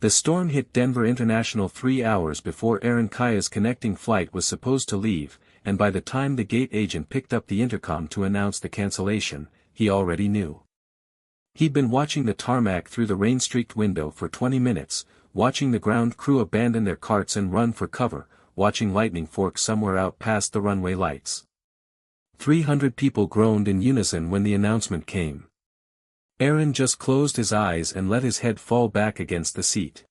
The storm hit Denver International 3 hours before Aaron Kaya's connecting flight was supposed to leave, and by the time the gate agent picked up the intercom to announce the cancellation, he already knew. He'd been watching the tarmac through the rain-streaked window for 20 minutes, watching the ground crew abandon their carts and run for cover, watching lightning fork somewhere out past the runway lights. 300 people groaned in unison when the announcement came. Aaron just closed his eyes and let his head fall back against the seat.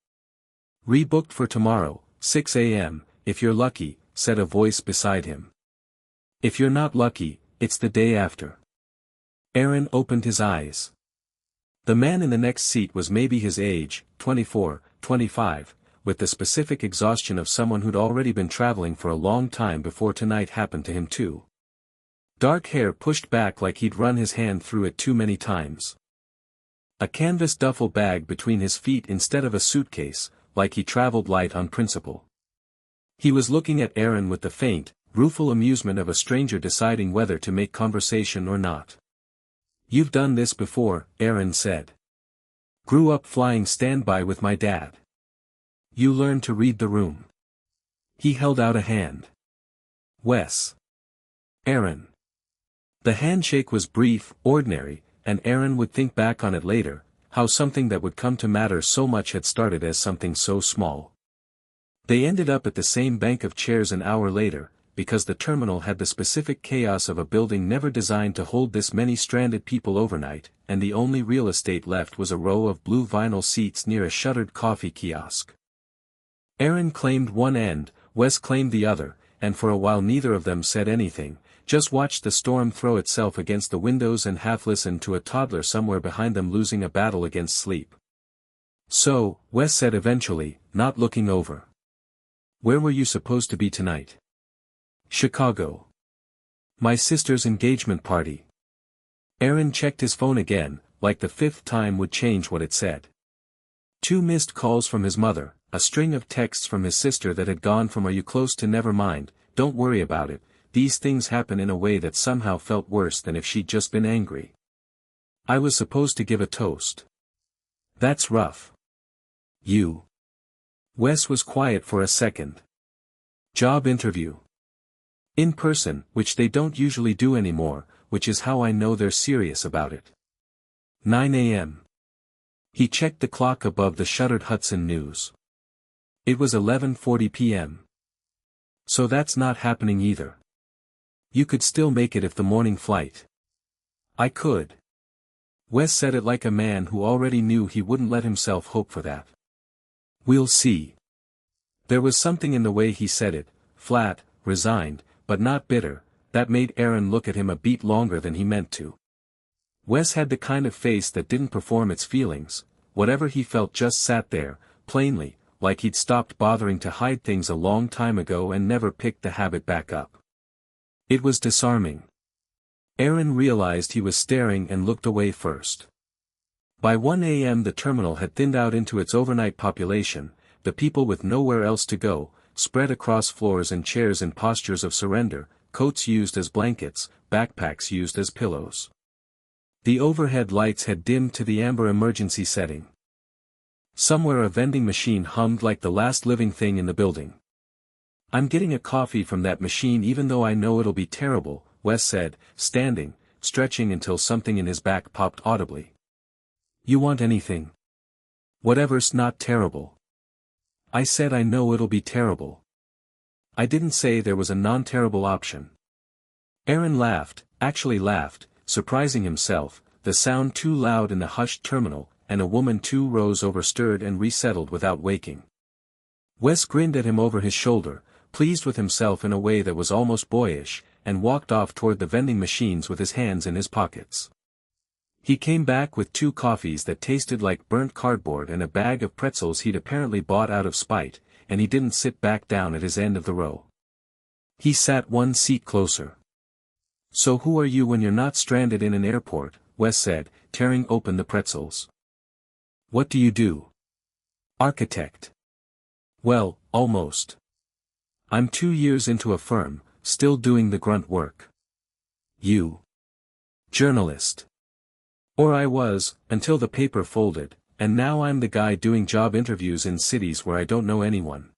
"Rebooked for tomorrow, 6 a.m., if you're lucky," said a voice beside him. "If you're not lucky, it's the day after." Aaron opened his eyes. The man in the next seat was maybe his age, 24, 25, with the specific exhaustion of someone who'd already been traveling for a long time before tonight happened to him too. Dark hair pushed back like he'd run his hand through it too many times. A canvas duffel bag between his feet instead of a suitcase, like he traveled light on principle. He was looking at Aaron with the faint, rueful amusement of a stranger deciding whether to make conversation or not. "You've done this before," Aaron said. "Grew up flying standby with my dad. You learned to read the room." He held out a hand. "Wes." "Aaron." The handshake was brief, ordinary, and Aaron would think back on it later, how something that would come to matter so much had started as something so small. They ended up at the same bank of chairs an hour later, because the terminal had the specific chaos of a building never designed to hold this many stranded people overnight, and the only real estate left was a row of blue vinyl seats near a shuttered coffee kiosk. Aaron claimed one end, Wes claimed the other, and for a while neither of them said anything, just watched the storm throw itself against the windows and half listened to a toddler somewhere behind them losing a battle against sleep. "So," Wes said eventually, not looking over. "Where were you supposed to be tonight?" "Chicago. My sister's engagement party." Aaron checked his phone again, like the fifth time would change what it said. 2 missed calls from his mother, a string of texts from his sister that had gone from "Are you close" to "Never mind, don't worry about it." These things happen in a way that somehow felt worse than if she'd just been angry. "I was supposed to give a toast." "That's rough." "You." Wes was quiet for a second. "Job interview. In person, which they don't usually do anymore, which is how I know they're serious about it." 9 a.m. He checked the clock above the shuttered Hudson News. It was 11:40 p.m. "So that's not happening either." "You could still make it if the morning flight." "I could." Wes said it like a man who already knew he wouldn't let himself hope for that. "We'll see." There was something in the way he said it, flat, resigned, but not bitter, that made Aaron look at him a beat longer than he meant to. Wes had the kind of face that didn't perform its feelings, whatever he felt just sat there, plainly, like he'd stopped bothering to hide things a long time ago and never picked the habit back up. It was disarming. Aaron realized he was staring and looked away first. By 1 a.m. the terminal had thinned out into its overnight population, the people with nowhere else to go, spread across floors and chairs in postures of surrender, coats used as blankets, backpacks used as pillows. The overhead lights had dimmed to the amber emergency setting. Somewhere a vending machine hummed like the last living thing in the building. "I'm getting a coffee from that machine even though I know it'll be terrible," Wes said, standing, stretching until something in his back popped audibly. "You want anything?" "Whatever's not terrible." "I said I know it'll be terrible. I didn't say there was a non-terrible option." Aaron laughed, actually laughed, surprising himself, the sound too loud in the hushed terminal, and a woman 2 rows overstirred and resettled without waking. Wes grinned at him over his shoulder, pleased with himself in a way that was almost boyish, and walked off toward the vending machines with his hands in his pockets. He came back with 2 coffees that tasted like burnt cardboard and a bag of pretzels he'd apparently bought out of spite, and he didn't sit back down at his end of the row. He sat 1 seat closer. "So who are you when you're not stranded in an airport?" Wes said, tearing open the pretzels. "What do you do?" "Architect." "Well, almost. I'm 2 years into a firm, still doing the grunt work." "You?" "Journalist." "Or I was, until the paper folded, And now I'm the guy doing job interviews in cities where I don't know anyone.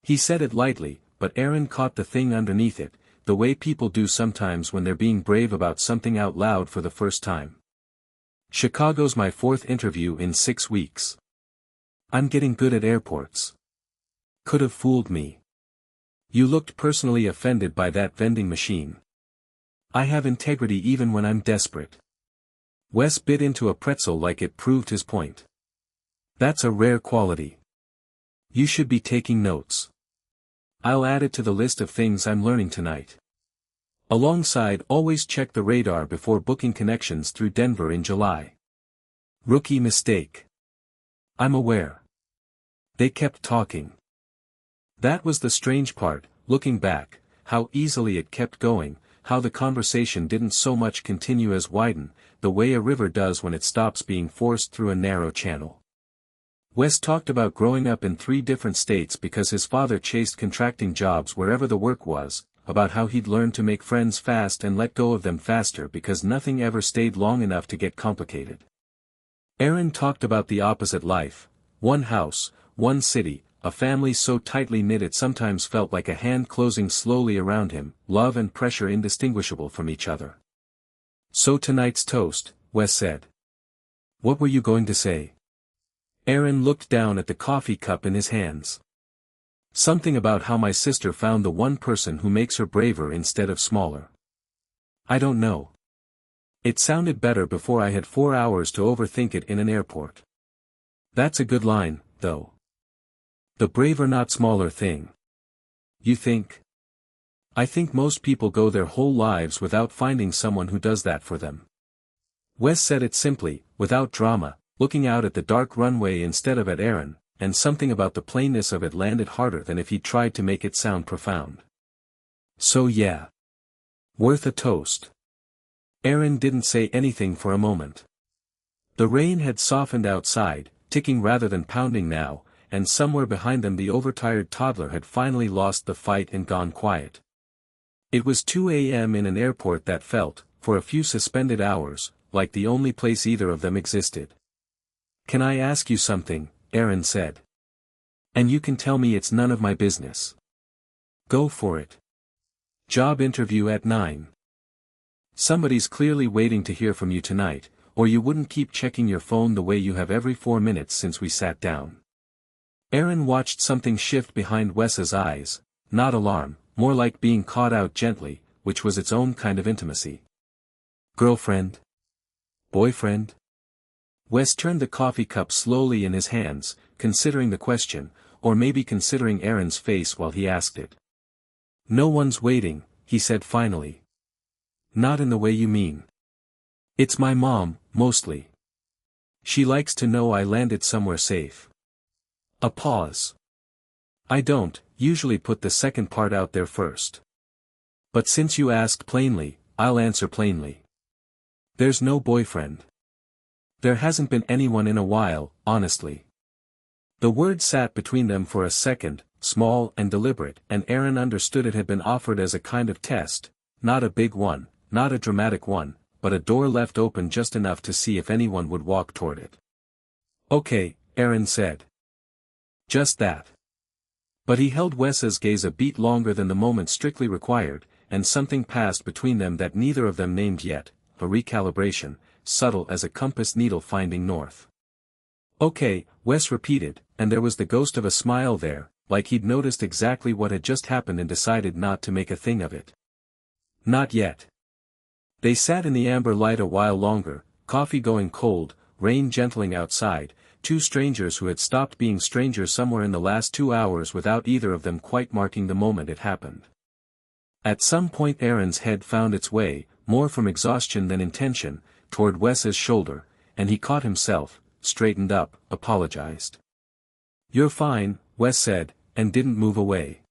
He said it lightly, but Aaron caught the thing underneath it, the way people do sometimes when they're being brave about something out loud for the first time. Chicago's my 4th interview in 6 weeks. I'm getting good at airports. Could have fooled me. You looked personally offended by that vending machine. I have integrity even when I'm desperate. Wes bit into a pretzel like it proved his point. That's a rare quality. You should be taking notes. I'll add it to the list of things I'm learning tonight. Alongside, always check the radar before booking connections through Denver in July. Rookie mistake. I'm aware. They kept talking. That was the strange part, looking back, how easily it kept going, how the conversation didn't so much continue as widen, the way a river does when it stops being forced through a narrow channel. Wes talked about growing up in 3 different states because his father chased contracting jobs wherever the work was, about how he'd learned to make friends fast and let go of them faster because nothing ever stayed long enough to get complicated. Aaron talked about the opposite life, one house, one city, a family so tightly knit it sometimes felt like a hand closing slowly around him, love and pressure indistinguishable from each other. So tonight's toast, Wes said. What were you going to say? Aaron looked down at the coffee cup in his hands. Something about how my sister found the one person who makes her braver instead of smaller. I don't know. It sounded better before I had 4 hours to overthink it in an airport. That's a good line, though. The braver not smaller thing. You think? I think most people go their whole lives without finding someone who does that for them. Wes said it simply, without drama, looking out at the dark runway instead of at Aaron, and something about the plainness of it landed harder than if he'd tried to make it sound profound. So yeah. Worth a toast. Aaron didn't say anything for a moment. The rain had softened outside, ticking rather than pounding now, and somewhere behind them the overtired toddler had finally lost the fight and gone quiet. It was 2 a.m. in an airport that felt, for a few suspended hours, like the only place either of them existed. Can I ask you something? Aaron said. And you can tell me it's none of my business. Go for it. Job interview at 9. Somebody's clearly waiting to hear from you tonight, or you wouldn't keep checking your phone the way you have every 4 minutes since we sat down. Aaron watched something shift behind Wes's eyes, not alarm, more like being caught out gently, which was its own kind of intimacy. Girlfriend? Boyfriend? Wes turned the coffee cup slowly in his hands, considering the question, or maybe considering Aaron's face while he asked it. No one's waiting, he said finally. Not in the way you mean. It's my mom, mostly. She likes to know I landed somewhere safe. A pause. I don't usually put the second part out there first. But since you asked plainly, I'll answer plainly. There's no boyfriend. There hasn't been anyone in a while, honestly. The word sat between them for a second, small and deliberate, and Aaron understood it had been offered as a kind of test, not a big one, not a dramatic one, but a door left open just enough to see if anyone would walk toward it. Okay, Aaron said. Just that. But he held Wes's gaze a beat longer than the moment strictly required, and something passed between them that neither of them named yet, a recalibration, subtle as a compass needle finding north. Okay, Wes repeated, and there was the ghost of a smile there, like he'd noticed exactly what had just happened and decided not to make a thing of it. Not yet. They sat in the amber light a while longer, coffee going cold, rain gentling outside, 2 strangers who had stopped being strangers somewhere in the last 2 hours without either of them quite marking the moment it happened. At some point Aaron's head found its way, more from exhaustion than intention, toward Wes's shoulder, and he caught himself, straightened up, apologized. You're fine, Wes said, and didn't move away.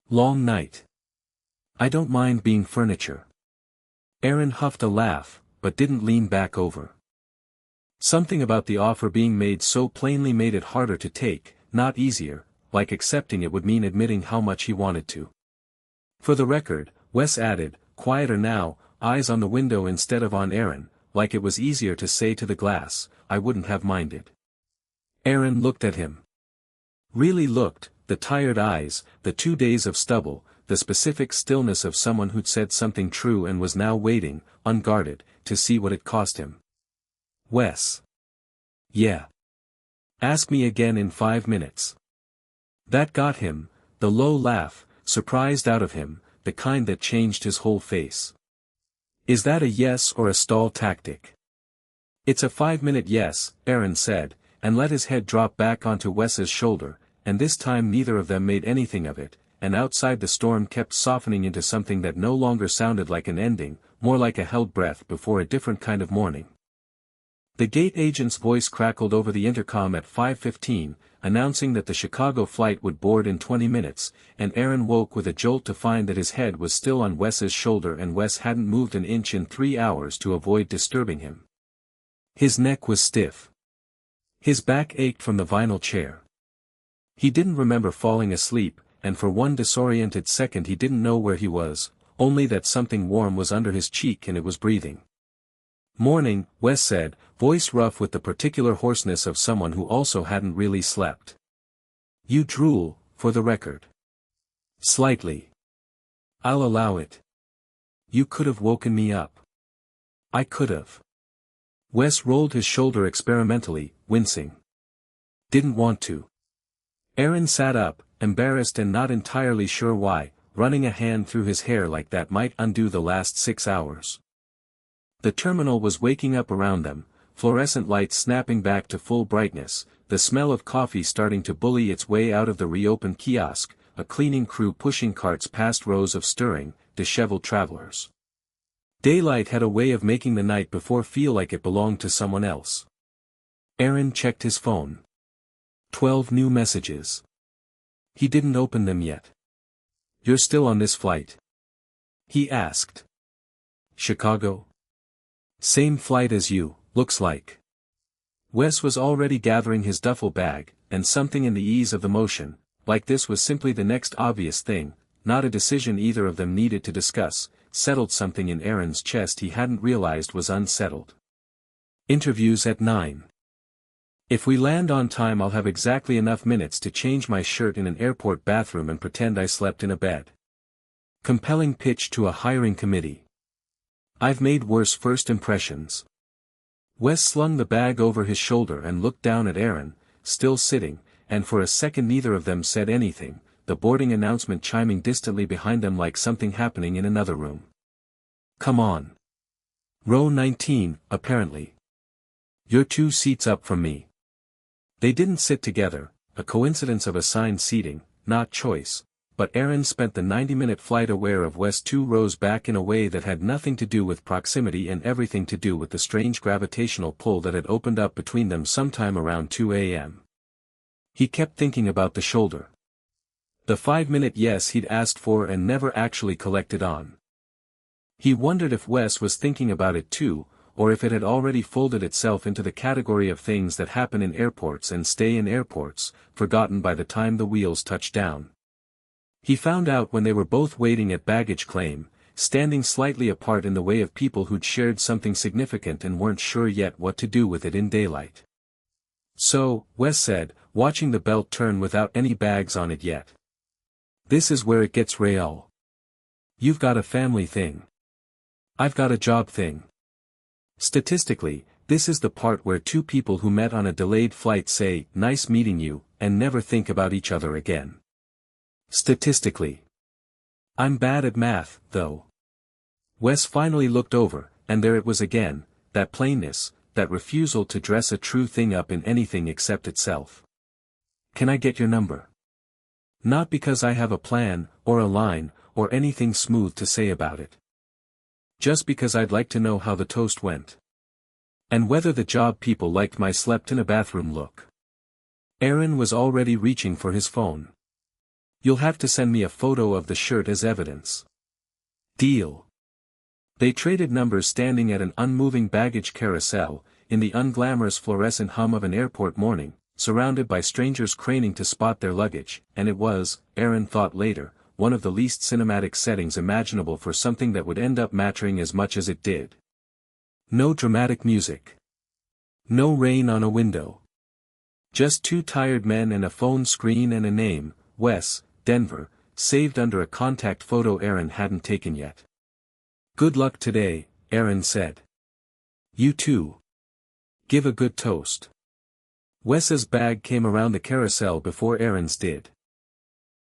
Long night. I don't mind being furniture. Aaron huffed a laugh, but didn't lean back over. Something about the offer being made so plainly made it harder to take, not easier, like accepting it would mean admitting how much he wanted to. For the record, Wes added, quieter now, eyes on the window instead of on Aaron, like it was easier to say to the glass, I wouldn't have minded. Aaron looked at him. Really looked, the tired eyes, the 2 days of stubble, the specific stillness of someone who'd said something true and was now waiting, unguarded, to see what it cost him. Wes. Yeah. Ask me again in 5 minutes. That got him, the low laugh, surprised out of him, the kind that changed his whole face. Is that a yes or a stall tactic? It's a 5-minute yes, Aaron said, and let his head drop back onto Wes's shoulder, and this time neither of them made anything of it, and outside the storm kept softening into something that no longer sounded like an ending, more like a held breath before a different kind of morning. The gate agent's voice crackled over the intercom at 5:15, announcing that the Chicago flight would board in 20 minutes, and Aaron woke with a jolt to find that his head was still on Wes's shoulder and Wes hadn't moved an inch in 3 hours to avoid disturbing him. His neck was stiff. His back ached from the vinyl chair. He didn't remember falling asleep, and for one disoriented second he didn't know where he was, only that something warm was under his cheek and it was breathing. Morning, Wes said, voice rough with the particular hoarseness of someone who also hadn't really slept. You drool, for the record. Slightly. I'll allow it. You could have woken me up. I could have. Wes rolled his shoulder experimentally, wincing. Didn't want to. Aaron sat up, embarrassed and not entirely sure why, running a hand through his hair like that might undo the last 6 hours. The terminal was waking up around them, fluorescent lights snapping back to full brightness, the smell of coffee starting to bully its way out of the reopened kiosk, a cleaning crew pushing carts past rows of stirring, disheveled travelers. Daylight had a way of making the night before feel like it belonged to someone else. Aaron checked his phone. 12 new messages. He didn't open them yet. You're still on this flight? He asked. Chicago? Same flight as you, looks like. Wes was already gathering his duffel bag, and something in the ease of the motion, like this was simply the next obvious thing, not a decision either of them needed to discuss, settled something in Aaron's chest he hadn't realized was unsettled. Interviews at 9. If we land on time I'll have exactly enough minutes to change my shirt in an airport bathroom and pretend I slept in a bed. Compelling pitch to a hiring committee. I've made worse first impressions. Wes slung the bag over his shoulder and looked down at Aaron, still sitting, and for a second neither of them said anything, the boarding announcement chiming distantly behind them like something happening in another room. Come on. Row 19, apparently. You're 2 seats up from me. They didn't sit together, a coincidence of assigned seating, not choice, but Aaron spent the 90-minute flight aware of Wes 2 rows back in a way that had nothing to do with proximity and everything to do with the strange gravitational pull that had opened up between them sometime around 2 a.m. He kept thinking about the shoulder. The 5-minute yes he'd asked for and never actually collected on. He wondered if Wes was thinking about it too, or if it had already folded itself into the category of things that happen in airports and stay in airports, forgotten by the time the wheels touched down. He found out when they were both waiting at baggage claim, standing slightly apart in the way of people who'd shared something significant and weren't sure yet what to do with it in daylight. So, Wes said, watching the belt turn without any bags on it yet. This is where it gets real. You've got a family thing. I've got a job thing. Statistically, this is the part where 2 people who met on a delayed flight say, nice meeting you, and never think about each other again. Statistically. I'm bad at math, though. Wes finally looked over, and there it was again, that plainness, that refusal to dress a true thing up in anything except itself. Can I get your number? Not because I have a plan, or a line, or anything smooth to say about it. Just because I'd like to know how the toast went. And whether the job people liked my slept in a bathroom look. Aaron was already reaching for his phone. You'll have to send me a photo of the shirt as evidence. Deal. They traded numbers standing at an unmoving baggage carousel, in the unglamorous fluorescent hum of an airport morning, surrounded by strangers craning to spot their luggage, and it was, Aaron thought later, one of the least cinematic settings imaginable for something that would end up mattering as much as it did. No dramatic music. No rain on a window. Just two tired men and a phone screen and a name, Wes, Denver, saved under a contact photo Aaron hadn't taken yet. "Good luck today," Aaron said. "You too. Give a good toast." Wes's bag came around the carousel before Aaron's did.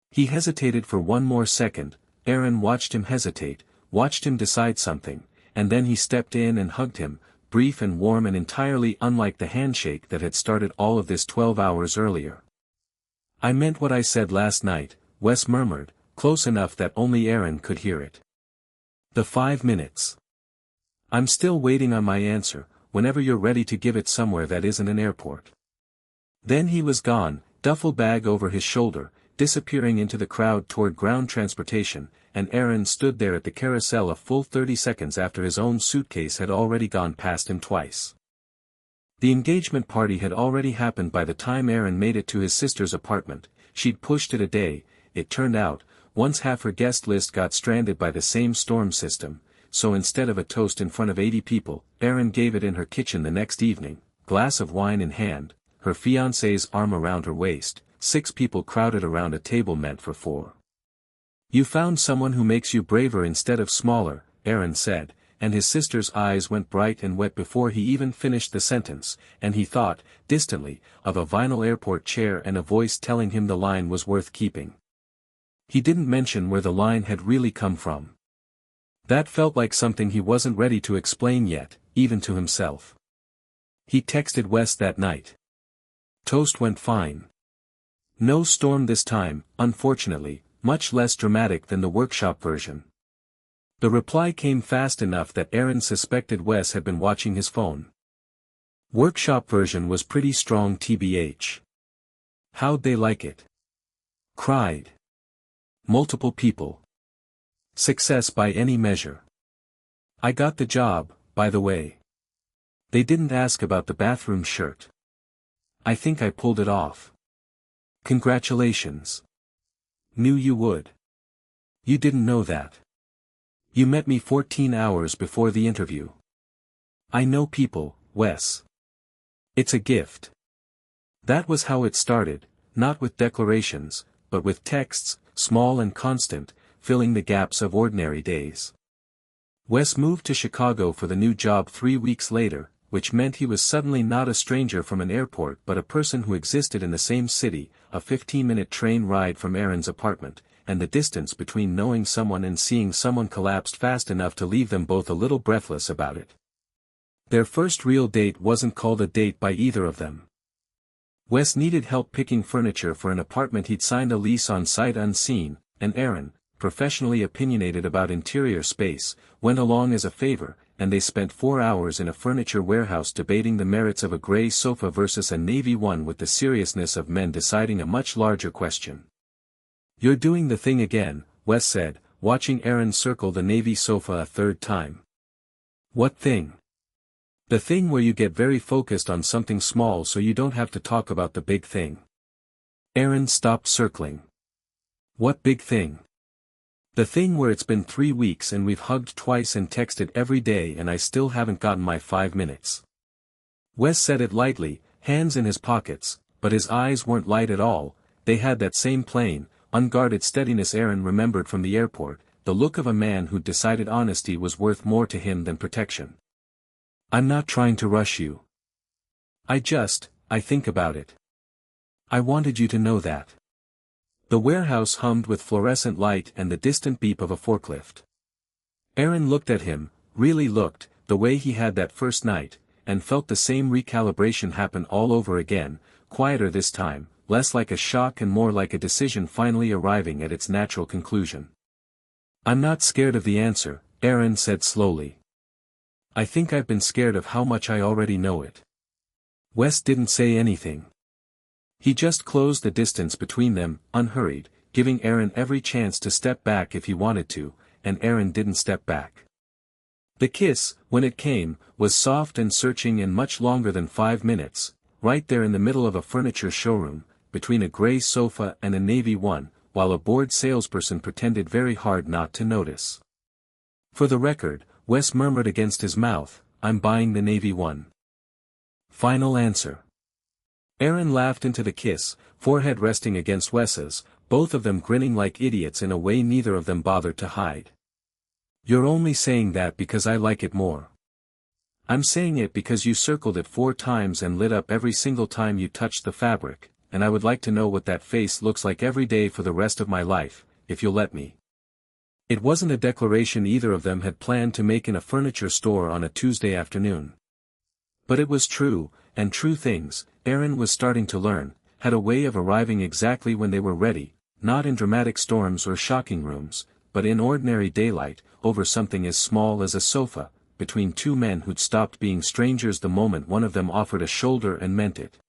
He hesitated for one more second. Aaron watched him hesitate, watched him decide something, and then he stepped in and hugged him, brief and warm and entirely unlike the handshake that had started all of this 12 hours earlier. "I meant what I said last night," Wes murmured, close enough that only Aaron could hear it. "The 5 minutes. I'm still waiting on my answer, whenever you're ready to give it somewhere that isn't an airport." Then he was gone, duffel bag over his shoulder, disappearing into the crowd toward ground transportation, and Aaron stood there at the carousel a full 30 seconds after his own suitcase had already gone past him twice. The engagement party had already happened by the time Aaron made it to his sister's apartment. She'd pushed it a day, it turned out, once half her guest list got stranded by the same storm system, so instead of a toast in front of 80 people, Aaron gave it in her kitchen the next evening, glass of wine in hand, her fiancé's arm around her waist, 6 people crowded around a table meant for 4. "You found someone who makes you braver instead of smaller," Aaron said, and his sister's eyes went bright and wet before he even finished the sentence, and he thought, distantly, of a vinyl airport chair and a voice telling him the line was worth keeping. He didn't mention where the line had really come from. That felt like something he wasn't ready to explain yet, even to himself. He texted Wes that night. "Toast went fine. No storm this time, unfortunately, much less dramatic than the workshop version." The reply came fast enough that Aaron suspected Wes had been watching his phone. "Workshop version was pretty strong tbh. How'd they like it?" "Cried. Multiple people. Success by any measure. I got the job, by the way. They didn't ask about the bathroom shirt. I think I pulled it off. Congratulations. Knew you would. You didn't know that. You met me 14 hours before the interview. I know people, Wes. It's a gift." That was how it started, not with declarations, but with texts, small and constant, filling the gaps of ordinary days. Wes moved to Chicago for the new job 3 weeks later, which meant he was suddenly not a stranger from an airport but a person who existed in the same city, a 15-minute train ride from Aaron's apartment, and the distance between knowing someone and seeing someone collapsed fast enough to leave them both a little breathless about it. Their first real date wasn't called a date by either of them. Wes needed help picking furniture for an apartment he'd signed a lease on sight unseen, and Aaron, professionally opinionated about interior space, went along as a favor, and they spent 4 hours in a furniture warehouse debating the merits of a gray sofa versus a navy one with the seriousness of men deciding a much larger question. "You're doing the thing again," Wes said, watching Aaron circle the navy sofa a third time. "What thing?" "The thing where you get very focused on something small so you don't have to talk about the big thing." Aaron stopped circling. "What big thing?" "The thing where it's been 3 weeks and we've hugged twice and texted every day and I still haven't gotten my 5 minutes. Wes said it lightly, hands in his pockets, but his eyes weren't light at all. They had that same plain, unguarded steadiness Aaron remembered from the airport, the look of a man who'd decided honesty was worth more to him than protection. "I'm not trying to rush you. I think about it. I wanted you to know that." The warehouse hummed with fluorescent light and the distant beep of a forklift. Aaron looked at him, really looked, the way he had that first night, and felt the same recalibration happen all over again, quieter this time, less like a shock and more like a decision finally arriving at its natural conclusion. "I'm not scared of the answer," Aaron said slowly. "I think I've been scared of how much I already know it." Wes didn't say anything. He just closed the distance between them, unhurried, giving Aaron every chance to step back if he wanted to, and Aaron didn't step back. The kiss, when it came, was soft and searching and much longer than 5 minutes, right there in the middle of a furniture showroom, between a gray sofa and a navy one, while a bored salesperson pretended very hard not to notice. For the record, Wes murmured against his mouth, I'm buying the navy one. Final answer. Aaron laughed into the kiss, forehead resting against Wes's, both of them grinning like idiots in a way neither of them bothered to hide. You're only saying that because I like it more. I'm saying it because you circled it 4 times and lit up every single time you touched the fabric, and I would like to know what that face looks like every day for the rest of my life, if you'll let me. It wasn't a declaration either of them had planned to make in a furniture store on a Tuesday afternoon. But it was true, and true things, Aaron was starting to learn, had a way of arriving exactly when they were ready, not in dramatic storms or shocking rooms, but in ordinary daylight, over something as small as a sofa, between 2 men who'd stopped being strangers the moment one of them offered a shoulder and meant it.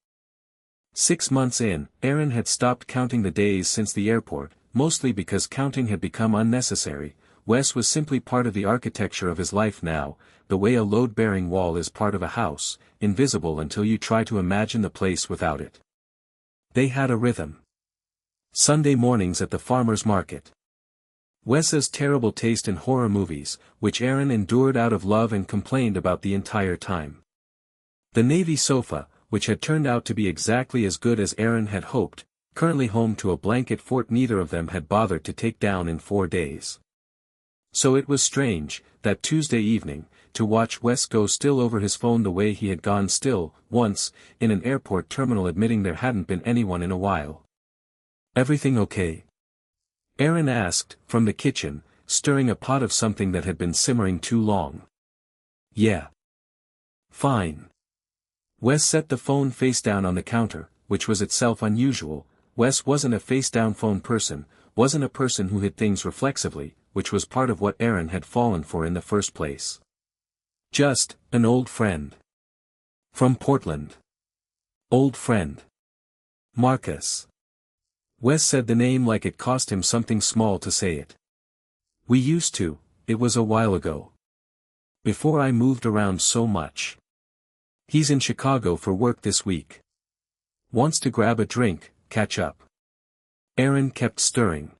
6 months in, Aaron had stopped counting the days since the airport, mostly because counting had become unnecessary. Wes was simply part of the architecture of his life now, the way a load-bearing wall is part of a house, invisible until you try to imagine the place without it. They had a rhythm. Sunday mornings at the farmer's market. Wes's terrible taste in horror movies, which Aaron endured out of love and complained about the entire time. The navy sofa, which had turned out to be exactly as good as Aaron had hoped, currently home to a blanket fort neither of them had bothered to take down in 4 days. So it was strange, that Tuesday evening, to watch Wes go still over his phone the way he had gone still, once, in an airport terminal admitting there hadn't been anyone in a while. Everything okay? Aaron asked, from the kitchen, stirring a pot of something that had been simmering too long. Yeah. Fine. Wes set the phone face down on the counter, which was itself unusual. Wes wasn't a face-down phone person, wasn't a person who hid things reflexively, which was part of what Aaron had fallen for in the first place. Just, an old friend. From Portland. Old friend. Marcus. Wes said the name like it cost him something small to say it. We used to, it was a while ago. Before I moved around so much. He's in Chicago for work this week. Wants to grab a drink, catch up. Aaron kept stirring.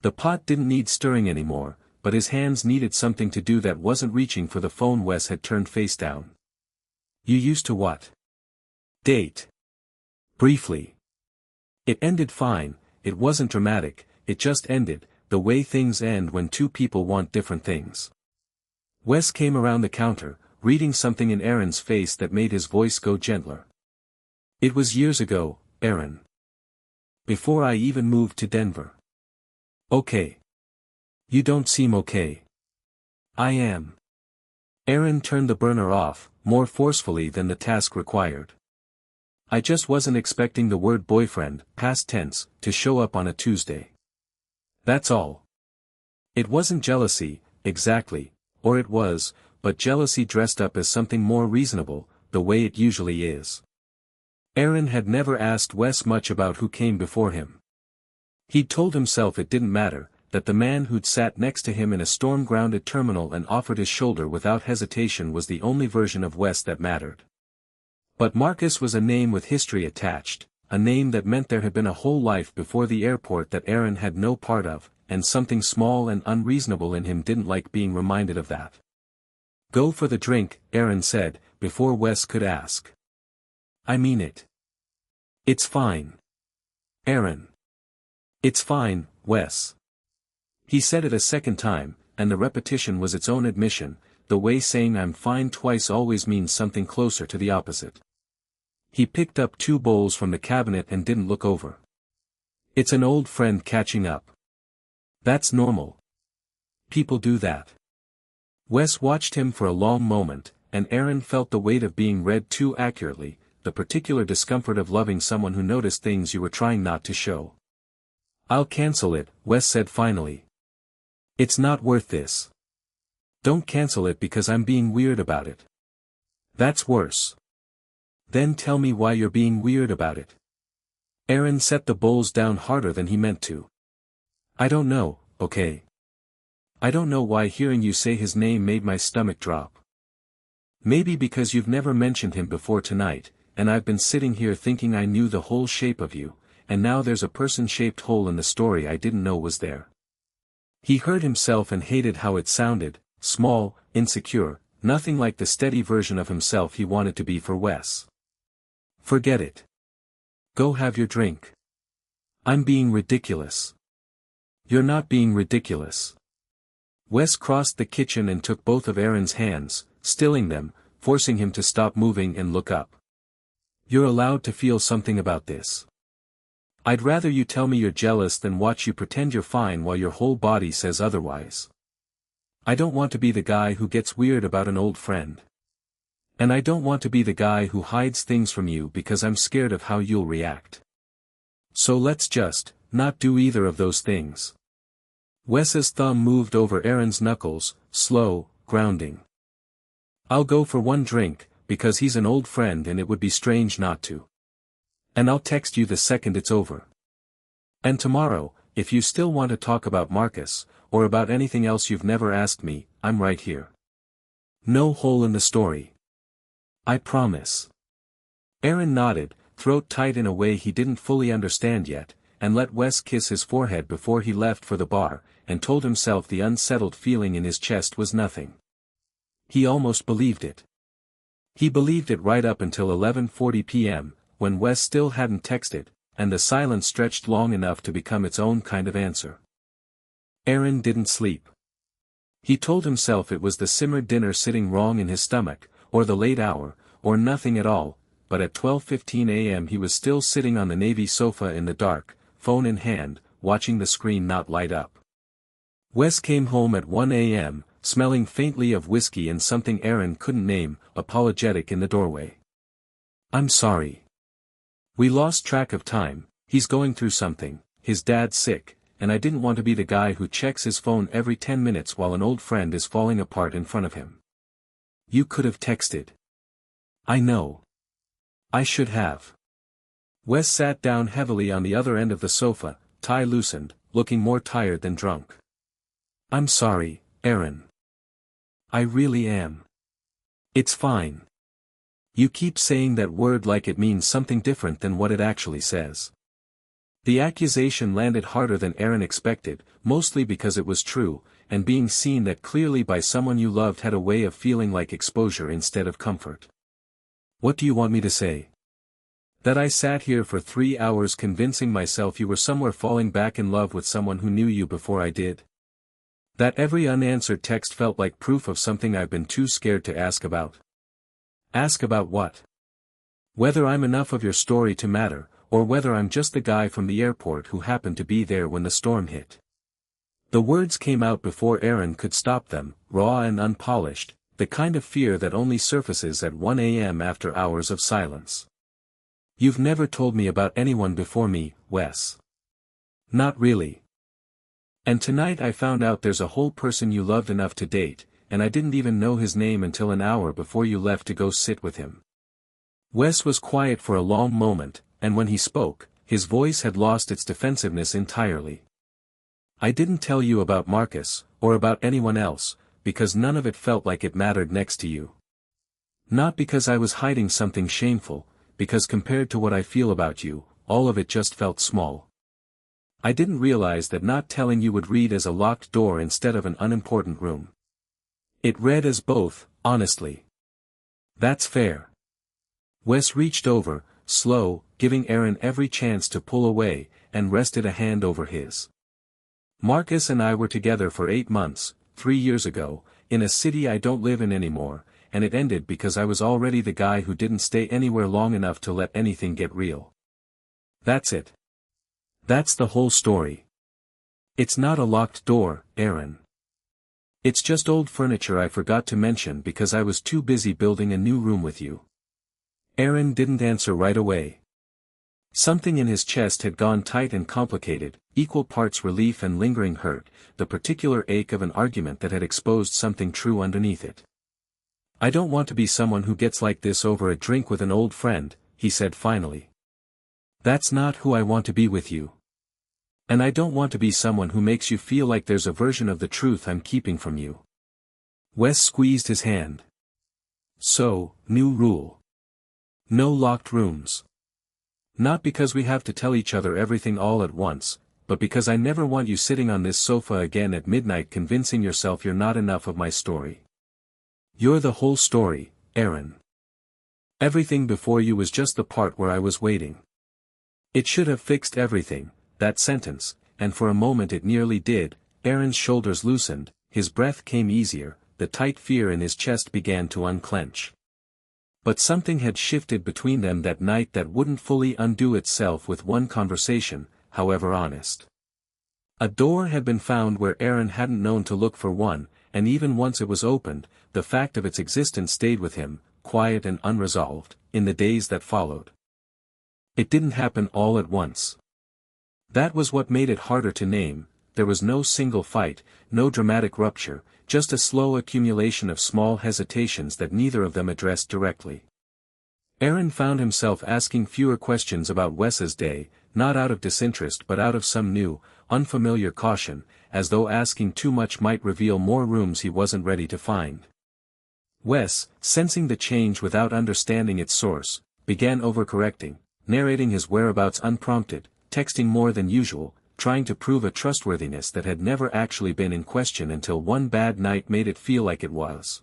The pot didn't need stirring anymore, but his hands needed something to do that wasn't reaching for the phone. Wes had turned face down. You used to what? Date. Briefly. It ended fine, it wasn't dramatic, it just ended, the way things end when 2 people want different things. Wes came around the counter, reading something in Aaron's face that made his voice go gentler. It was years ago, Aaron. Before I even moved to Denver. Okay. You don't seem okay. I am. Aaron turned the burner off, more forcefully than the task required. I just wasn't expecting the word boyfriend, past tense, to show up on a Tuesday. That's all. It wasn't jealousy, exactly, or it was, but jealousy dressed up as something more reasonable, the way it usually is. Aaron had never asked Wes much about who came before him. He'd told himself it didn't matter, that the man who'd sat next to him in a storm-grounded terminal and offered his shoulder without hesitation was the only version of Wes that mattered. But Marcus was a name with history attached, a name that meant there had been a whole life before the airport that Aaron had no part of, and something small and unreasonable in him didn't like being reminded of that. Go for the drink, Aaron said, before Wes could ask. I mean it. It's fine. Aaron. It's fine, Wes. He said it a second time, and the repetition was its own admission, the way saying I'm fine twice always means something closer to the opposite. He picked up 2 bowls from the cabinet and didn't look over. It's an old friend catching up. That's normal. People do that. Wes watched him for a long moment, and Aaron felt the weight of being read too accurately, the particular discomfort of loving someone who noticed things you were trying not to show. I'll cancel it, Wes said finally. It's not worth this. Don't cancel it because I'm being weird about it. That's worse. Then tell me why you're being weird about it. Aaron set the bowls down harder than he meant to. I don't know, okay? I don't know why hearing you say his name made my stomach drop. Maybe because you've never mentioned him before tonight, and I've been sitting here thinking I knew the whole shape of you, and now there's a person-shaped hole in the story I didn't know was there. He heard himself and hated how it sounded, small, insecure, nothing like the steady version of himself he wanted to be for Wes. Forget it. Go have your drink. I'm being ridiculous. You're not being ridiculous. Wes crossed the kitchen and took both of Aaron's hands, stilling them, forcing him to stop moving and look up. You're allowed to feel something about this. I'd rather you tell me you're jealous than watch you pretend you're fine while your whole body says otherwise. I don't want to be the guy who gets weird about an old friend. And I don't want to be the guy who hides things from you because I'm scared of how you'll react. So let's just, not do either of those things. Wes's thumb moved over Aaron's knuckles, slow, grounding. I'll go for one drink, because he's an old friend and it would be strange not to. And I'll text you the second it's over. And tomorrow, if you still want to talk about Marcus, or about anything else you've never asked me, I'm right here. No hole in the story. I promise. Aaron nodded, throat tight in a way he didn't fully understand yet, and let Wes kiss his forehead before he left for the bar, and told himself the unsettled feeling in his chest was nothing. He almost believed it. He believed it right up until 11:40 p.m., when Wes still hadn't texted, and the silence stretched long enough to become its own kind of answer. Aaron didn't sleep. He told himself it was the simmered dinner sitting wrong in his stomach, or the late hour, or nothing at all, but at 12:15 a.m. he was still sitting on the navy sofa in the dark, phone in hand, watching the screen not light up. Wes came home at 1 a.m., smelling faintly of whiskey and something Aaron couldn't name, apologetic in the doorway. I'm sorry. We lost track of time, he's going through something, his dad's sick, and I didn't want to be the guy who checks his phone every 10 minutes while an old friend is falling apart in front of him. You could have texted. I know. I should have. Wes sat down heavily on the other end of the sofa, tie loosened, looking more tired than drunk. I'm sorry, Aaron. I really am. It's fine. You keep saying that word like it means something different than what it actually says. The accusation landed harder than Aaron expected, mostly because it was true, and being seen that clearly by someone you loved had a way of feeling like exposure instead of comfort. What do you want me to say? That I sat here for 3 hours convincing myself you were somewhere falling back in love with someone who knew you before I did? That every unanswered text felt like proof of something I've been too scared to ask about? Ask about what? Whether I'm enough of your story to matter, or whether I'm just the guy from the airport who happened to be there when the storm hit. The words came out before Aaron could stop them, raw and unpolished, the kind of fear that only surfaces at 1 a.m. after hours of silence. You've never told me about anyone before me, Wes. Not really. And tonight I found out there's a whole person you loved enough to date, and I didn't even know his name until an hour before you left to go sit with him. Wes was quiet for a long moment, and when he spoke, his voice had lost its defensiveness entirely. I didn't tell you about Marcus, or about anyone else, because none of it felt like it mattered next to you. Not because I was hiding something shameful, because compared to what I feel about you, all of it just felt small. I didn't realize that not telling you would read as a locked door instead of an unimportant room. It read as both, honestly. That's fair. Wes reached over, slow, giving Aaron every chance to pull away, and rested a hand over his. Marcus and I were together for 8 months, 3 years ago, in a city I don't live in anymore, and it ended because I was already the guy who didn't stay anywhere long enough to let anything get real. That's it. That's the whole story. It's not a locked door, Aaron. It's just old furniture I forgot to mention because I was too busy building a new room with you. Aaron didn't answer right away. Something in his chest had gone tight and complicated, equal parts relief and lingering hurt, the particular ache of an argument that had exposed something true underneath it. I don't want to be someone who gets like this over a drink with an old friend, he said finally. That's not who I want to be with you. And I don't want to be someone who makes you feel like there's a version of the truth I'm keeping from you. Wes squeezed his hand. So, new rule. No locked rooms. Not because we have to tell each other everything all at once, but because I never want you sitting on this sofa again at midnight convincing yourself you're not enough of my story. You're the whole story, Aaron. Everything before you was just the part where I was waiting. It should have fixed everything, that sentence, and for a moment it nearly did. Aaron's shoulders loosened, his breath came easier, the tight fear in his chest began to unclench. But something had shifted between them that night that wouldn't fully undo itself with one conversation, however honest. A door had been found where Aaron hadn't known to look for one, and even once it was opened, the fact of its existence stayed with him, quiet and unresolved, in the days that followed. It didn't happen all at once. That was what made it harder to name. There was no single fight, no dramatic rupture, just a slow accumulation of small hesitations that neither of them addressed directly. Aaron found himself asking fewer questions about Wes's day, not out of disinterest but out of some new, unfamiliar caution, as though asking too much might reveal more rooms he wasn't ready to find. Wes, sensing the change without understanding its source, began overcorrecting, narrating his whereabouts unprompted, texting more than usual, trying to prove a trustworthiness that had never actually been in question until one bad night made it feel like it was.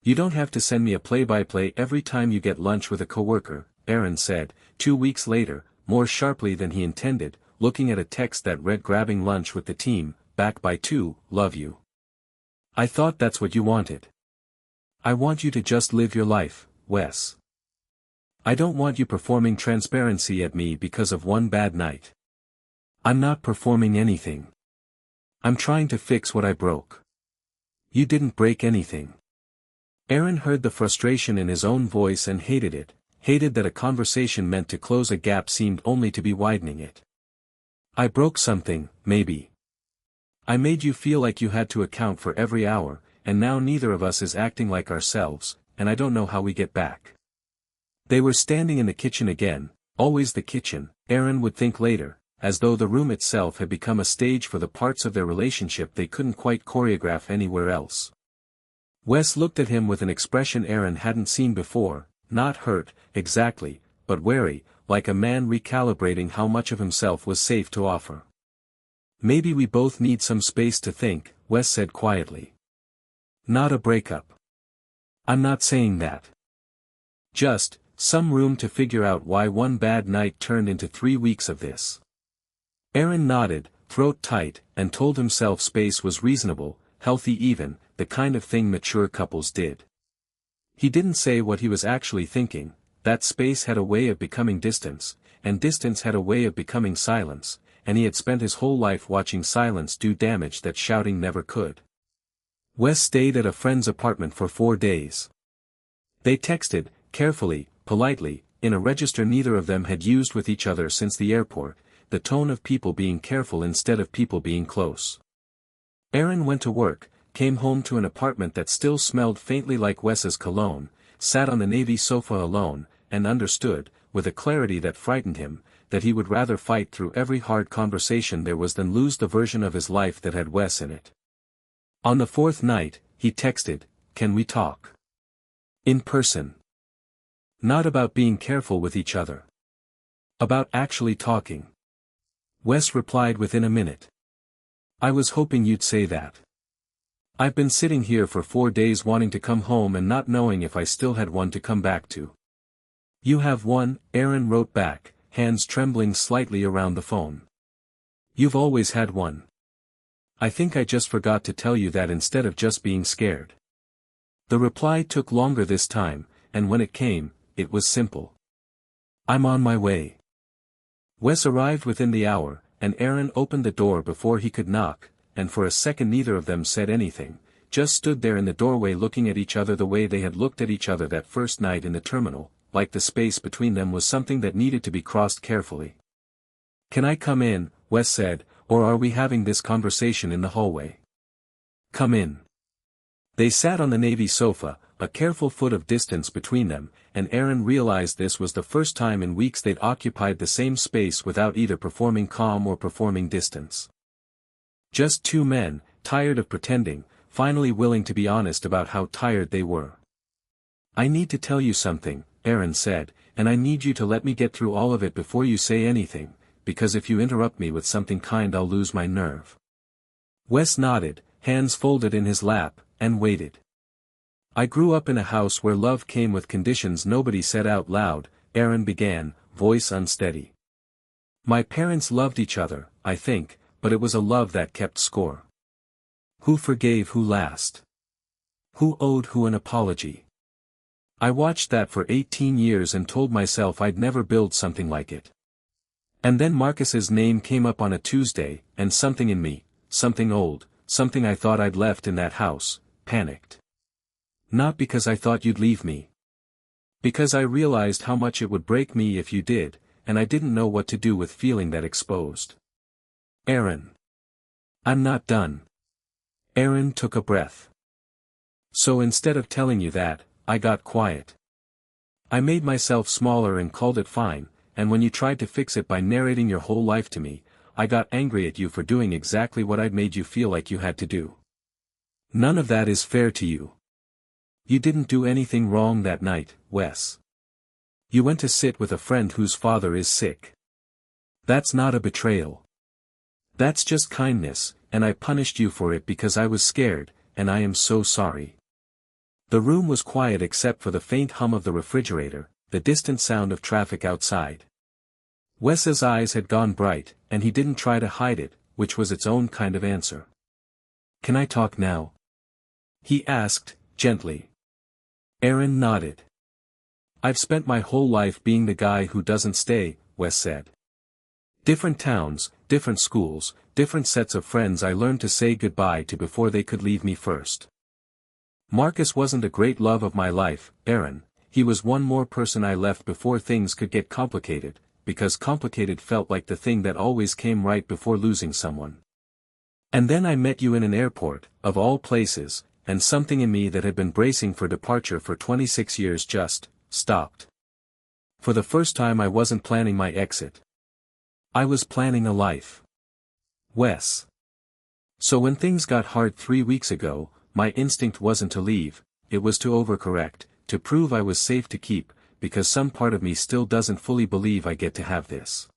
You don't have to send me a play-by-play every time you get lunch with a coworker, Aaron said, 2 weeks later, more sharply than he intended, looking at a text that read grabbing lunch with the team, back by 2, love you. I thought that's what you wanted. I want you to just live your life, Wes. I don't want you performing transparency at me because of one bad night. I'm not performing anything. I'm trying to fix what I broke. You didn't break anything. Aaron heard the frustration in his own voice and hated it, hated that a conversation meant to close a gap seemed only to be widening it. I broke something, maybe. I made you feel like you had to account for every hour, and now neither of us is acting like ourselves, and I don't know how we get back. They were standing in the kitchen again, always the kitchen, Aaron would think later, as though the room itself had become a stage for the parts of their relationship they couldn't quite choreograph anywhere else. Wes looked at him with an expression Aaron hadn't seen before, not hurt, exactly, but wary, like a man recalibrating how much of himself was safe to offer. Maybe we both need some space to think, Wes said quietly. Not a breakup. I'm not saying that. Just, some room to figure out why one bad night turned into 3 weeks of this. Aaron nodded, throat tight, and told himself space was reasonable, healthy even, the kind of thing mature couples did. He didn't say what he was actually thinking, that space had a way of becoming distance, and distance had a way of becoming silence, and he had spent his whole life watching silence do damage that shouting never could. Wes stayed at a friend's apartment for 4 days. They texted, carefully, politely, in a register neither of them had used with each other since the airport, the tone of people being careful instead of people being close. Aaron went to work, came home to an apartment that still smelled faintly like Wes's cologne, sat on the navy sofa alone, and understood, with a clarity that frightened him, that he would rather fight through every hard conversation there was than lose the version of his life that had Wes in it. On the 4th night, he texted, "Can we talk? In person. Not about being careful with each other. About actually talking." Wes replied within a minute. "I was hoping you'd say that. I've been sitting here for 4 days wanting to come home and not knowing if I still had one to come back to." "You have one," Aaron wrote back, hands trembling slightly around the phone. "You've always had one. I think I just forgot to tell you that instead of just being scared." The reply took longer this time, and when it came, it was simple. "I'm on my way." Wes arrived within the hour, and Aaron opened the door before he could knock, and for a second neither of them said anything, just stood there in the doorway looking at each other the way they had looked at each other that first night in the terminal, like the space between them was something that needed to be crossed carefully. "Can I come in?" Wes said, "or are we having this conversation in the hallway?" "Come in." They sat on the navy sofa, a careful foot of distance between them, and Aaron realized this was the first time in weeks they'd occupied the same space without either performing calm or performing distance. Just 2 men, tired of pretending, finally willing to be honest about how tired they were. "I need to tell you something," Aaron said, "and I need you to let me get through all of it before you say anything, because if you interrupt me with something kind I'll lose my nerve." Wes nodded, hands folded in his lap, and waited. I grew up in a house where love came with conditions nobody said out loud, Aaron began, voice unsteady. My parents loved each other, I think, but it was a love that kept score. Who forgave who last? Who owed who an apology? I watched that for 18 years and told myself I'd never build something like it. And then Marcus's name came up on a Tuesday, and something in me, something old, something I thought I'd left in that house, panicked. Not because I thought you'd leave me. Because I realized how much it would break me if you did, and I didn't know what to do with feeling that exposed. Aaron. I'm not done. Aaron took a breath. So instead of telling you that, I got quiet. I made myself smaller and called it fine, and when you tried to fix it by narrating your whole life to me, I got angry at you for doing exactly what I'd made you feel like you had to do. None of that is fair to you. You didn't do anything wrong that night, Wes. You went to sit with a friend whose father is sick. That's not a betrayal. That's just kindness, and I punished you for it because I was scared, and I am so sorry. The room was quiet except for the faint hum of the refrigerator, the distant sound of traffic outside. Wes's eyes had gone bright, and he didn't try to hide it, which was its own kind of answer. Can I talk now? He asked, gently. Aaron nodded. I've spent my whole life being the guy who doesn't stay, Wes said. Different towns, different schools, different sets of friends I learned to say goodbye to before they could leave me first. Marcus wasn't a great love of my life, Aaron, he was one more person I left before things could get complicated, because complicated felt like the thing that always came right before losing someone. And then I met you in an airport, of all places, and something in me that had been bracing for departure for 26 years just stopped. For the first time I wasn't planning my exit. I was planning a life. Wes. So when things got hard 3 weeks ago, my instinct wasn't to leave, it was to overcorrect, to prove I was safe to keep, because some part of me still doesn't fully believe I get to have this.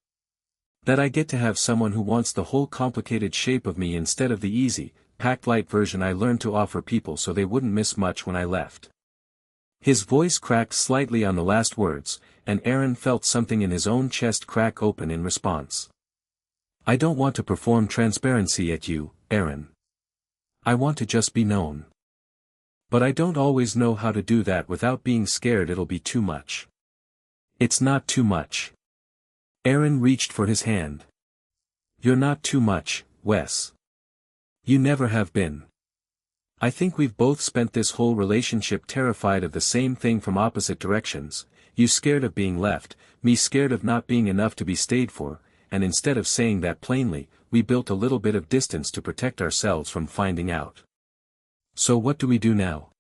That I get to have someone who wants the whole complicated shape of me instead of the easy, packed light version I learned to offer people so they wouldn't miss much when I left. His voice cracked slightly on the last words, and Aaron felt something in his own chest crack open in response. I don't want to perform transparency at you, Aaron. I want to just be known. But I don't always know how to do that without being scared it'll be too much. It's not too much. Aaron reached for his hand. You're not too much, Wes. You never have been. I think we've both spent this whole relationship terrified of the same thing from opposite directions, you scared of being left, me scared of not being enough to be stayed for, and instead of saying that plainly, we built a little bit of distance to protect ourselves from finding out. So what do we do now?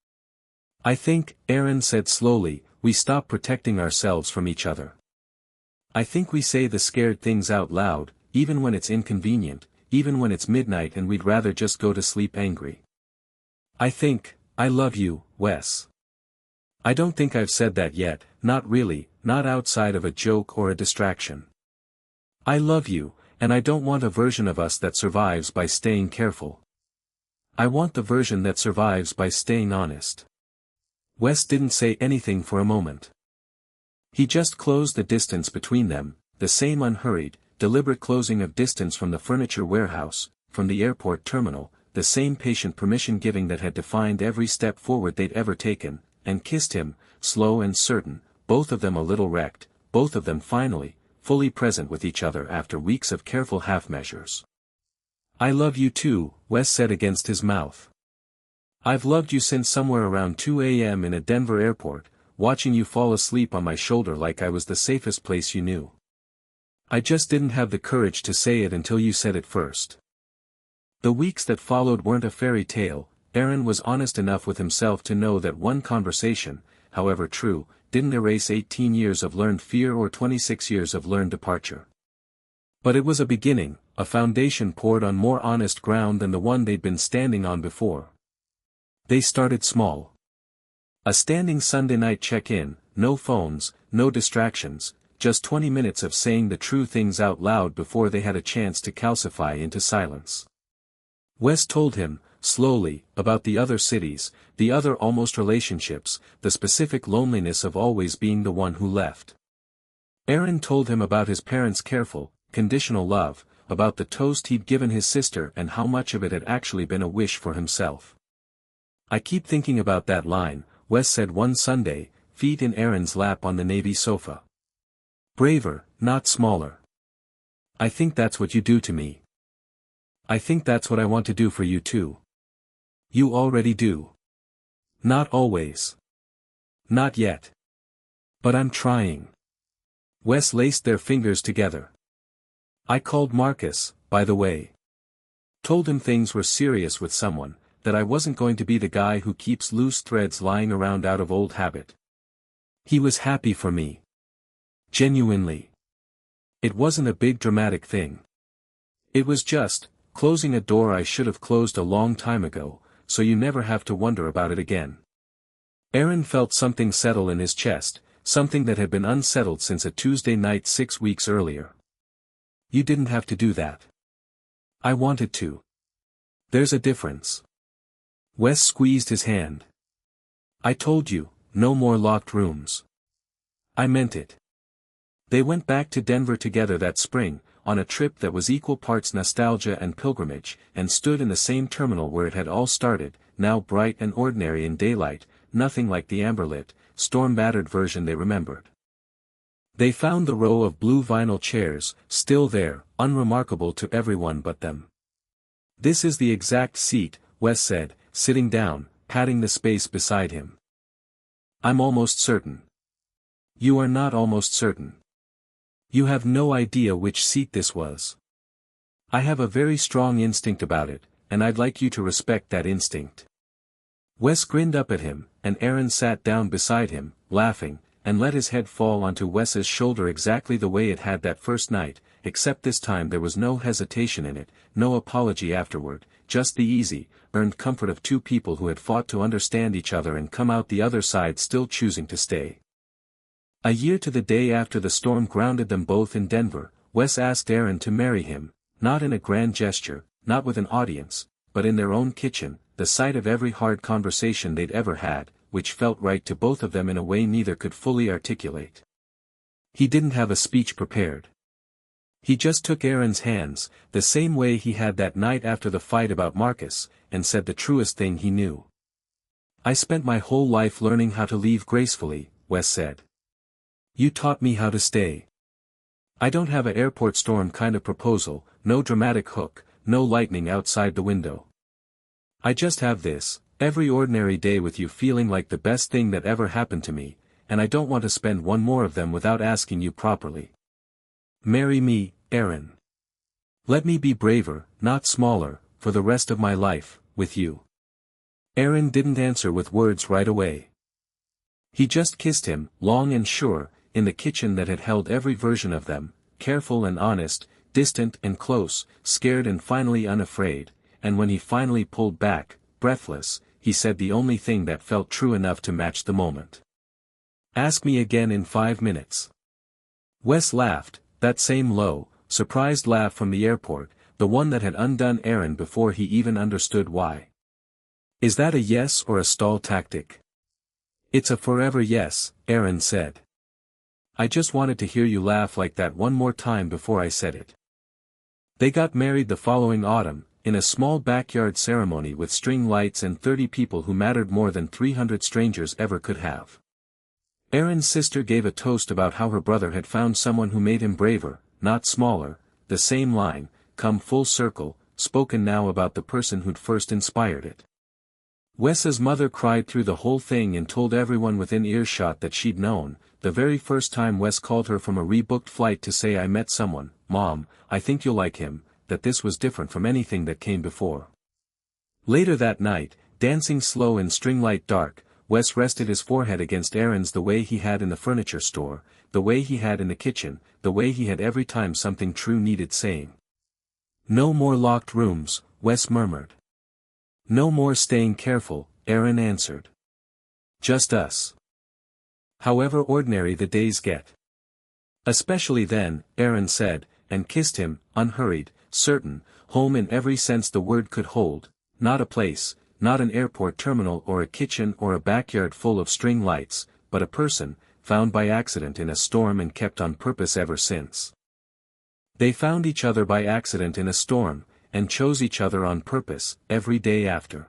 I think, Aaron said slowly, we stop protecting ourselves from each other. I think we say the scared things out loud, even when it's inconvenient, even when it's midnight and we'd rather just go to sleep angry. I think, I love you, Wes. I don't think I've said that yet, not really, not outside of a joke or a distraction. I love you, and I don't want a version of us that survives by staying careful. I want the version that survives by staying honest. Wes didn't say anything for a moment. He just closed the distance between them, the same unhurried, deliberate closing of distance from the furniture warehouse, from the airport terminal, the same patient permission-giving that had defined every step forward they'd ever taken, and kissed him, slow and certain, both of them a little wrecked, both of them finally, fully present with each other after weeks of careful half-measures. I love you too, Wes said against his mouth. I've loved you since somewhere around 2 a.m. in a Denver airport, watching you fall asleep on my shoulder like I was the safest place you knew. I just didn't have the courage to say it until you said it first. The weeks that followed weren't a fairy tale. Aaron was honest enough with himself to know that one conversation, however true, didn't erase 18 years of learned fear or 26 years of learned departure. But it was a beginning, a foundation poured on more honest ground than the one they'd been standing on before. They started small. A standing Sunday night check-in, no phones, no distractions, just 20 minutes of saying the true things out loud before they had a chance to calcify into silence. Wes told him, slowly, about the other cities, the other almost relationships, the specific loneliness of always being the one who left. Aaron told him about his parents' careful, conditional love, about the toast he'd given his sister and how much of it had actually been a wish for himself. "I keep thinking about that line," Wes said one Sunday, feet in Aaron's lap on the Navy sofa. "Braver, not smaller. I think that's what you do to me. I think that's what I want to do for you too. You already do. Not always. Not yet. But I'm trying." Wes laced their fingers together. "I called Marcus, by the way. Told him things were serious with someone, that I wasn't going to be the guy who keeps loose threads lying around out of old habit. He was happy for me. Genuinely. It wasn't a big dramatic thing. It was just, closing a door I should have closed a long time ago, so you never have to wonder about it again." Aaron felt something settle in his chest, something that had been unsettled since a Tuesday night 6 weeks earlier. "You didn't have to do that. I wanted to. There's a difference." Wes squeezed his hand. "I told you, no more locked rooms. I meant it." They went back to Denver together that spring, on a trip that was equal parts nostalgia and pilgrimage, and stood in the same terminal where it had all started, now bright and ordinary in daylight, nothing like the amber-lit, storm-battered version they remembered. They found the row of blue vinyl chairs, still there, unremarkable to everyone but them. "This is the exact seat," Wes said, sitting down, patting the space beside him. "I'm almost certain." "You are not almost certain. You have no idea which seat this was. I have a very strong instinct about it, and I'd like you to respect that instinct." Wes grinned up at him, and Aaron sat down beside him, laughing, and let his head fall onto Wes's shoulder exactly the way it had that first night, except this time there was no hesitation in it, no apology afterward, just the easy, earned comfort of two people who had fought to understand each other and come out the other side still choosing to stay. A year to the day after the storm grounded them both in Denver, Wes asked Aaron to marry him, not in a grand gesture, not with an audience, but in their own kitchen, the site of every hard conversation they'd ever had, which felt right to both of them in a way neither could fully articulate. He didn't have a speech prepared. He just took Aaron's hands, the same way he had that night after the fight about Marcus, and said the truest thing he knew. "I spent my whole life learning how to leave gracefully," Wes said. "You taught me how to stay. I don't have a airport storm kind of proposal, no dramatic hook, no lightning outside the window. I just have this, every ordinary day with you feeling like the best thing that ever happened to me, and I don't want to spend one more of them without asking you properly. Marry me, Aaron. Let me be braver, not smaller, for the rest of my life, with you." Aaron didn't answer with words right away. He just kissed him, long and sure, in the kitchen that had held every version of them, careful and honest, distant and close, scared and finally unafraid, and when he finally pulled back, breathless, he said the only thing that felt true enough to match the moment. "Ask me again in 5 minutes." Wes laughed, that same low, surprised laugh from the airport, the one that had undone Aaron before he even understood why. "Is that a yes or a stall tactic?" "It's a forever yes," Aaron said. "I just wanted to hear you laugh like that one more time before I said it." They got married the following autumn, in a small backyard ceremony with string lights and 30 people who mattered more than 300 strangers ever could have. Aaron's sister gave a toast about how her brother had found someone who made him braver, not smaller, the same line, come full circle, spoken now about the person who'd first inspired it. Wes's mother cried through the whole thing and told everyone within earshot that she'd known, the very first time Wes called her from a rebooked flight to say "I met someone, Mom, I think you'll like him," that this was different from anything that came before. Later that night, dancing slow in string-light dark, Wes rested his forehead against Aaron's the way he had in the furniture store, the way he had in the kitchen, the way he had every time something true needed saying. "No more locked rooms," Wes murmured. "No more staying careful," Aaron answered. "Just us. However ordinary the days get." "Especially then," Aaron said, and kissed him, unhurried, certain, home in every sense the word could hold, Not a place, not an airport terminal or a kitchen or a backyard full of string lights, but a person, found by accident in a storm and kept on purpose ever since. They found each other by accident in a storm, and chose each other on purpose, every day after.